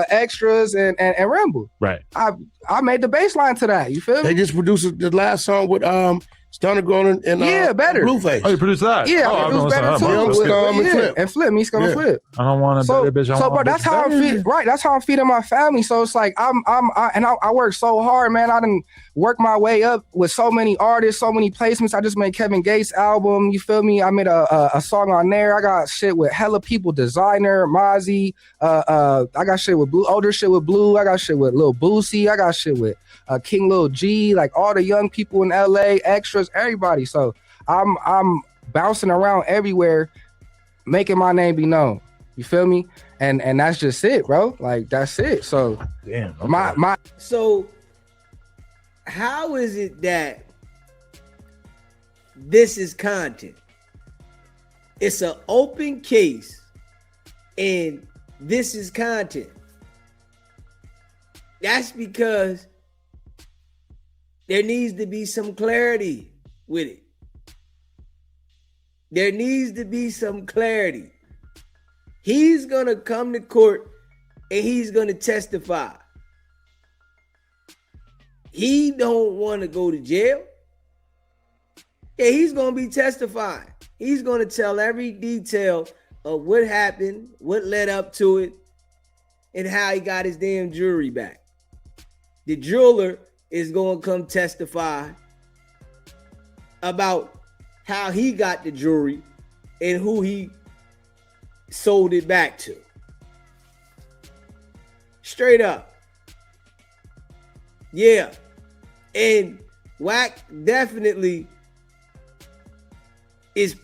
Speaker 4: extras, and Rambo.
Speaker 1: Right.
Speaker 4: I made the bass line to that. You feel
Speaker 2: They
Speaker 4: me?
Speaker 2: just produced the last song with Stunner Grown and
Speaker 4: Yeah, Better.
Speaker 2: Blueface.
Speaker 1: Oh, you produced that?
Speaker 4: Yeah,
Speaker 1: oh,
Speaker 4: I produced Better
Speaker 1: gonna say,
Speaker 4: too.
Speaker 1: oh,
Speaker 2: With, and
Speaker 4: Yeah,
Speaker 2: Flip.
Speaker 4: and Flip, me, Scum and
Speaker 2: Yeah.
Speaker 4: Flip.
Speaker 1: I don't want to
Speaker 4: So,
Speaker 1: better bitch. I
Speaker 4: so,
Speaker 1: want
Speaker 4: bro,
Speaker 1: a
Speaker 4: that's
Speaker 1: bitch
Speaker 4: how I'm
Speaker 1: better.
Speaker 4: feeding. Right, that's how I'm feeding my family. So it's like I work so hard, man. I done work my way up with so many artists, so many placements. I just made Kevin Gates' album. You feel me? I made a song on there. I got shit with hella people, Designer, Mozzie. I got shit with Blue, older shit with Blue. I got shit with Lil Boosie. I got shit with King Lil G. Like all the young people in LA, extras, everybody. So I'm bouncing around everywhere, making my name be known. You feel me? And that's just it, bro. Like that's it. So
Speaker 1: Damn. Okay.
Speaker 4: my
Speaker 3: So how is it that this is content? It's an open case and this is content. That's because there needs to be some clarity with it. There needs to be some clarity. He's going to come to court and he's going to testify. He don't want to go to jail. Yeah, he's going to be testifying. He's going to tell every detail of what happened, what led up to it, and how he got his damn jewelry back. The jeweler is going to come testify about how he got the jewelry and who he sold it back to. Straight up. Yeah. And WACK definitely is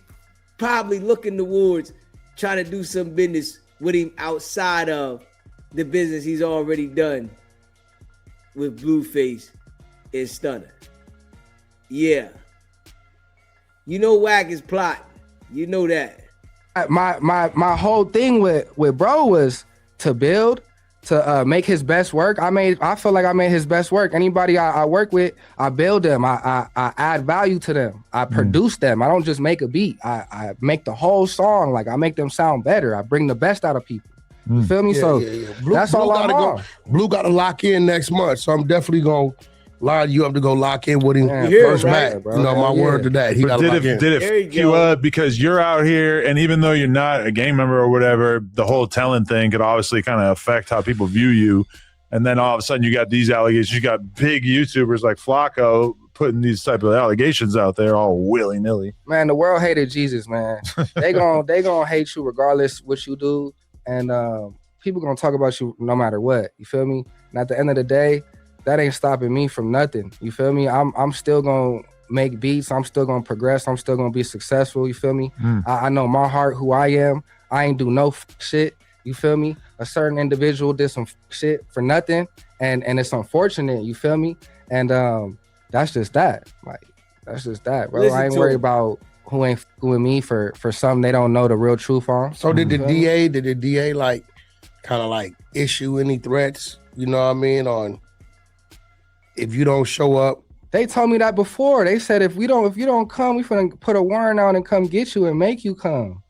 Speaker 3: probably looking towards trying to do some business with him outside of the business he's already done with Blueface and Stunner. Yeah. You know WACK is plotting. You know that.
Speaker 4: my whole thing with bro was to build, to make his best work. I feel like I made his best work. Anybody I work with, I build them. I add value to them. I produce them. I don't just make a beat. I make the whole song. Like I make them sound better. I bring the best out of people. You feel me?
Speaker 2: Blue,
Speaker 4: that's all I'm
Speaker 2: gotta
Speaker 4: on.
Speaker 2: go. Blue got to lock in next month, so I'm definitely gonna line you up to go lock in with him
Speaker 4: Yeah,
Speaker 2: first
Speaker 3: right,
Speaker 2: back.
Speaker 4: bro.
Speaker 2: You know, my
Speaker 4: Yeah.
Speaker 2: word to that. He
Speaker 1: But
Speaker 2: got to lock in.
Speaker 1: did
Speaker 3: There you
Speaker 1: it you
Speaker 3: go.
Speaker 1: up because you're out here, and even though you're not a gang member or whatever, the whole telling thing could obviously kind of affect how people view you. And then all of a sudden, you got these allegations. You got big YouTubers like Flacco putting these type of allegations out there all willy nilly.
Speaker 4: Man, the world hated Jesus, man. they gonna hate you regardless what you do, and people gonna talk about you no matter what. You feel me? And at the end of the day, that ain't stopping me from nothing. You feel me? I'm still gonna make beats. I'm still gonna progress. I'm still gonna be successful. You feel me? I know my heart, who I am. I ain't do no shit. You feel me? A certain individual did some shit for nothing, and it's unfortunate. You feel me? And that's just that. Like that's just that, bro.
Speaker 3: Listen
Speaker 4: I ain't
Speaker 3: to
Speaker 4: worried
Speaker 3: him.
Speaker 4: about who ain't with me for something they don't know the real truth on.
Speaker 2: So did the
Speaker 4: You feel me?
Speaker 2: DA like kind of like issue any threats, you know what I mean, on if you don't show up.
Speaker 4: They told me that before. They said if you don't come, we finna put a warrant out and come get you and make you come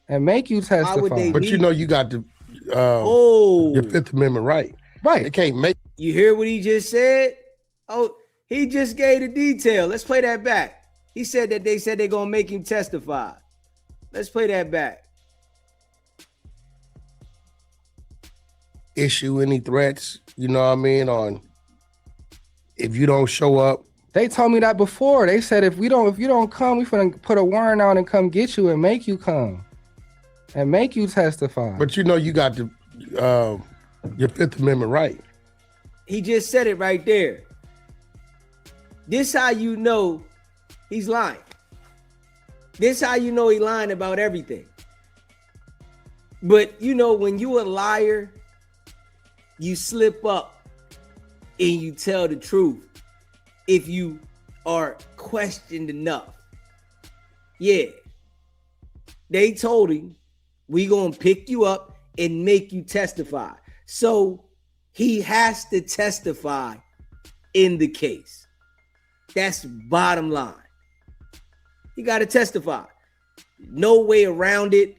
Speaker 4: and make you testify.
Speaker 3: Why would they
Speaker 2: But you know you got the your Fifth Amendment right.
Speaker 4: Right.
Speaker 2: They can't make.
Speaker 3: You hear what he just said? Oh, he just gave the detail. Let's play that back. He said that they said they're gonna make him testify. Let's play that back.
Speaker 2: Issue any threats, you know what I mean, on if you don't show up.
Speaker 4: They told me that before. They said if you don't come, we finna put a warrant out and come get you and make you come and make you testify.
Speaker 2: But you know you got the your Fifth Amendment right.
Speaker 3: He just said it right there. This how you know he's lying. This how you know he lying about everything. But you know, when you a liar, you slip up and you tell the truth if you are questioned enough. Yeah. They told him, we gonna pick you up and make you testify. So he has to testify in the case. That's bottom line. He got to testify. No way around it.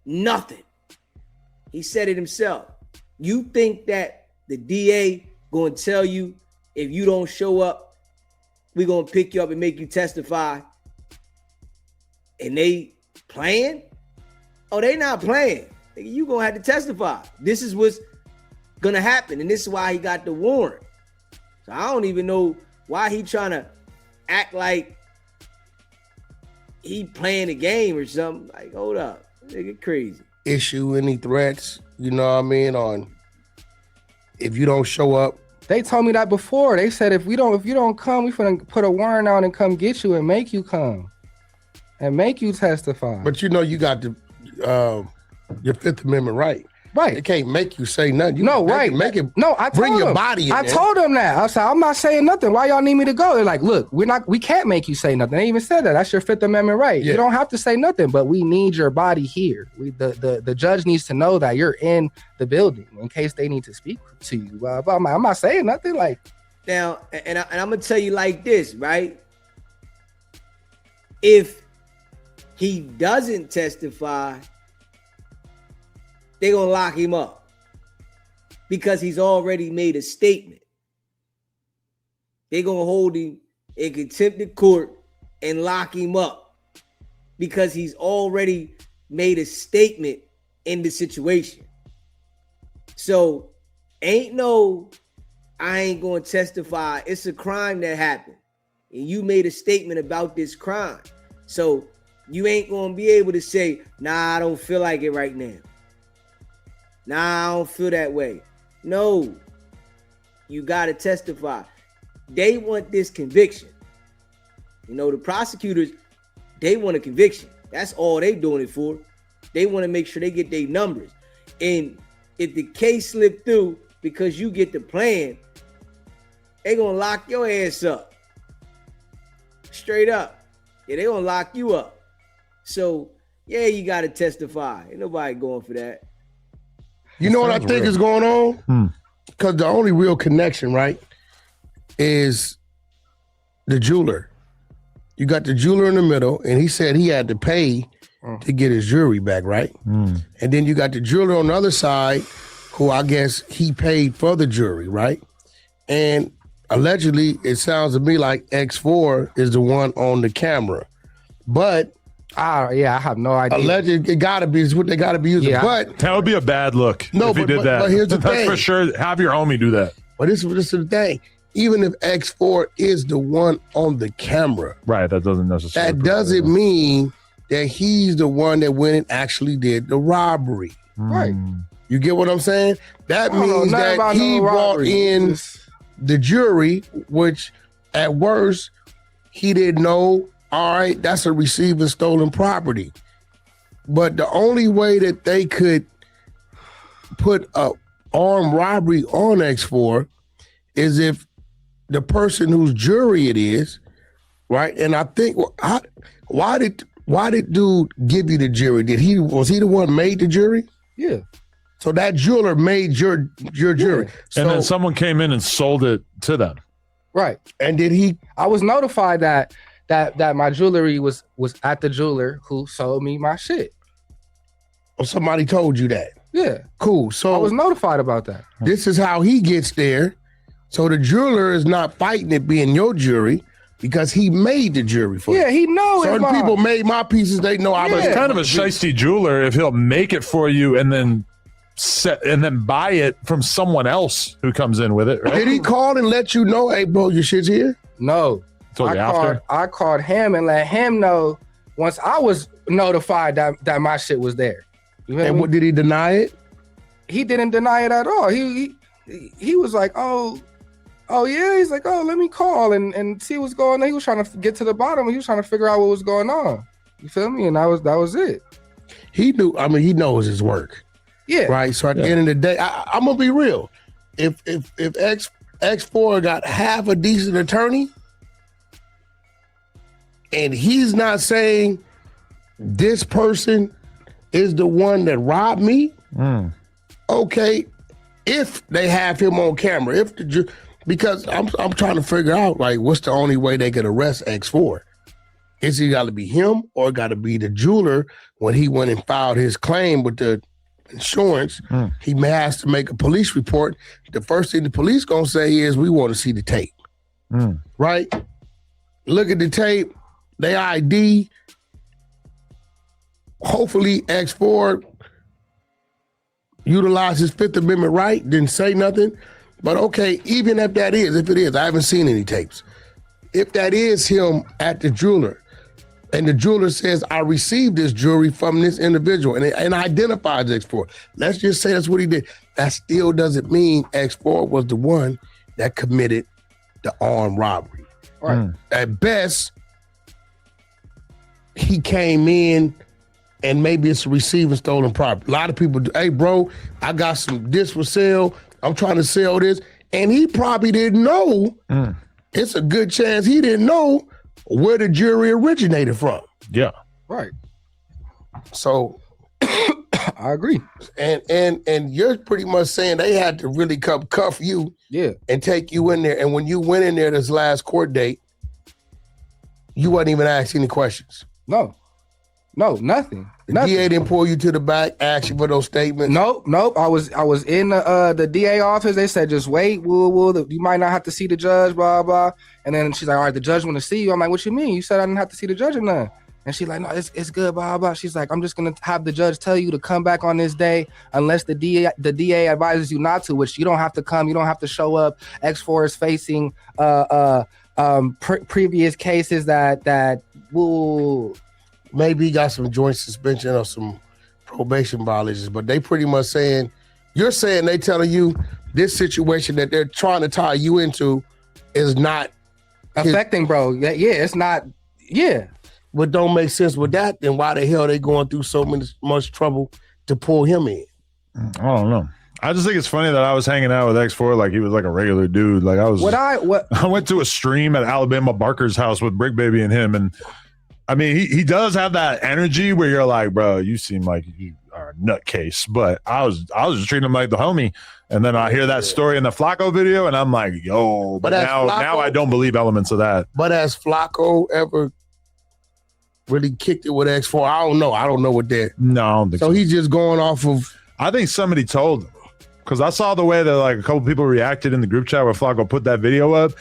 Speaker 3: Nothing. He said it himself. You think that the DA going to tell you if you don't show up, we're going to pick you up and make you testify, and they playing? Oh, they not playing. You going to have to testify. This is what's going to happen, and this is why he got the warrant. So I don't even know why he trying to act like he playing a game or something. Like, hold up, nigga, crazy.
Speaker 2: Issue any threats, you know what I mean, on if you don't show up.
Speaker 4: They told me that before. They said if you don't come, we finna put a warrant out and come get you and make you come and make you testify.
Speaker 2: But you know you got the your Fifth Amendment right.
Speaker 4: Right.
Speaker 2: They can't make you say nothing. You
Speaker 4: right.
Speaker 2: Make it.
Speaker 4: No, I told
Speaker 2: bring your
Speaker 4: them.
Speaker 2: body in
Speaker 4: I
Speaker 2: there.
Speaker 4: told them that. I said, I'm not saying nothing. Why y'all need me to go? They're like, look, we can't make you say nothing. They even said that. That's your Fifth Amendment right.
Speaker 2: Yeah.
Speaker 4: You don't have to say nothing, but we need your body here. The judge needs to know that you're in the building in case they need to speak to you. But I'm not saying nothing. Like,
Speaker 3: now, and I'm gonna tell you like this, right? If he doesn't testify, they're gonna lock him up because he's already made a statement. They're gonna hold him in contempt of court and lock him up because he's already made a statement in the situation. So ain't no, I ain't gonna testify. It's a crime that happened, and you made a statement about this crime. So you ain't gonna be able to say, nah, I don't feel like it right now. Nah, I don't feel that way. No, you got to testify. They want this conviction. You know, the prosecutors, they want a conviction. That's all they doing it for. They want to make sure they get their numbers. And if the case slipped through because you get the plan, they going to lock your ass up. Straight up. Yeah, they going to lock you up. So, yeah, you got to testify. Ain't nobody going for that.
Speaker 2: You know what I think is going on? Because the only real connection, right, is the jeweler. You got the jeweler in the middle, and he said he had to pay to get his jewelry back, right? And then you got the jeweler on the other side, who I guess he paid for the jewelry, right? And allegedly, it sounds to me like X4 is the one on the camera. But
Speaker 4: yeah, I have no idea.
Speaker 2: Alleged, it gotta be, it's what they gotta be using.
Speaker 4: Yeah.
Speaker 2: But
Speaker 1: That would be a bad look if he did that.
Speaker 2: But here's the
Speaker 1: That's
Speaker 2: thing.
Speaker 1: for sure. Have your homie do that.
Speaker 2: But this is the thing. Even if X4 is the one on the camera,
Speaker 1: Right. That doesn't necessarily.
Speaker 2: that doesn't mean that he's the one that went and actually did the robbery.
Speaker 4: Right.
Speaker 2: You get what I'm saying? That
Speaker 4: I don't know
Speaker 2: means
Speaker 4: nothing
Speaker 2: that
Speaker 4: about
Speaker 2: he
Speaker 4: no
Speaker 2: brought
Speaker 4: robbery.
Speaker 2: in the jury, which at worst, he didn't know, all right, that's a receiving stolen property. But the only way that they could put a armed robbery on X4 is if the person whose jury it is, right? And I think, why did dude give you the jury? Was he the one made the jury?
Speaker 4: Yeah.
Speaker 2: So that jeweler made your jury. So,
Speaker 1: And then someone came in and sold it to them.
Speaker 4: Right.
Speaker 2: and did he?
Speaker 4: I was notified that my jewelry was at the jeweler who sold me my shit.
Speaker 2: Or somebody told you that?
Speaker 4: Yeah.
Speaker 2: Cool. So
Speaker 4: I was notified about that.
Speaker 2: this is how he gets there. So the jeweler is not fighting it being your jury because he made the jury for you.
Speaker 4: Yeah, he knows.
Speaker 2: Certain people made my pieces. They know I
Speaker 4: Yeah.
Speaker 2: was
Speaker 1: It's kind of a shiesty jeweler if he'll make it for you and then buy it from someone else who comes in with it. Right?
Speaker 2: Did he call and let you know, hey, bro, your shit's here?
Speaker 4: No.
Speaker 1: Told you after?
Speaker 4: I called him and let him know once I was notified that my shit was there. You know
Speaker 2: And what did he deny it?
Speaker 4: He didn't deny it at all. He was like, oh yeah. He's like, oh, let me call and see what's going on. He was trying to get to the bottom. He was trying to figure out what was going on. You feel me? And that was it.
Speaker 2: He knew. I mean, he knows his work,
Speaker 4: Yeah.
Speaker 2: right? So at the end of the day, I'm gonna be real. If X4 got half a decent attorney, and he's not saying this person is the one that robbed me, okay. If they have him on camera, because I'm trying to figure out like what's the only way they could arrest X4. Is it got to be him or got to be the jeweler when he went and filed his claim with the insurance? He may have to make a police report. The first thing the police gonna say is we want to see the tape, right? Look at the tape, they ID. Hopefully X4 utilize his Fifth Amendment right, didn't say nothing. But okay, even if it is, I haven't seen any tapes. If that is him at the jeweler, and the jeweler says, I received this jewelry from this individual and identifies X4. Let's just say that's what he did. That still doesn't mean X4 was the one that committed the armed robbery.
Speaker 4: Right.
Speaker 2: At best, he came in and maybe it's receiving stolen property. A lot of people do, hey, bro, I got this for sale. I'm trying to sell this. And he probably didn't know. It's a good chance he didn't know where the jury originated from.
Speaker 1: Yeah.
Speaker 4: Right.
Speaker 2: So
Speaker 4: I agree.
Speaker 2: and you're pretty much saying they had to really cuff you and take you in there. And when you went in there this last court date, you wasn't even asked any questions.
Speaker 4: No, nothing.
Speaker 2: The DA didn't pull you to the back, ask you for those statements.
Speaker 4: Nope. I was in the DA office. They said just wait. You might not have to see the judge. Blah blah. And then she's like, all right, the judge want to see you. I'm like, what you mean? You said I didn't have to see the judge or nothing. And she's like, no, it's good. Blah blah. She's like, I'm just gonna have the judge tell you to come back on this day unless the DA advises you not to, which you don't have to come. You don't have to show up. X4 is facing previous cases that will.
Speaker 2: Maybe he got some joint suspension or some probation violations, but they pretty much saying, you're saying they telling you this situation that they're trying to tie you into is not
Speaker 4: affecting, bro. Yeah, it's not. Yeah.
Speaker 2: What don't make sense with that, then why the hell they going through so much trouble to pull him in?
Speaker 1: I don't know. I just think it's funny that I was hanging out with X4 like he was like a regular dude. Like I went to a stream at Alabama Barker's house with Brick Baby and him, and I mean, he does have that energy where you're like, bro, you seem like you are a nutcase. But I was just treating him like the homie. And then I hear that story in the Flacco video, and I'm like, yo, but now I don't believe elements of that.
Speaker 2: But has Flacco ever really kicked it with X4? I don't know. I don't know what they're.
Speaker 1: No, I don't think so.
Speaker 2: So he's just going off of.
Speaker 1: I think somebody told him, because I saw the way that like a couple people reacted in the group chat where Flacco put that video up.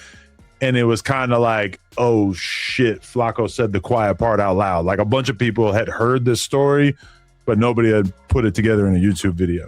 Speaker 1: And it was kind of like, oh shit, Flacco said the quiet part out loud. Like a bunch of people had heard this story, but nobody had put it together in a YouTube video.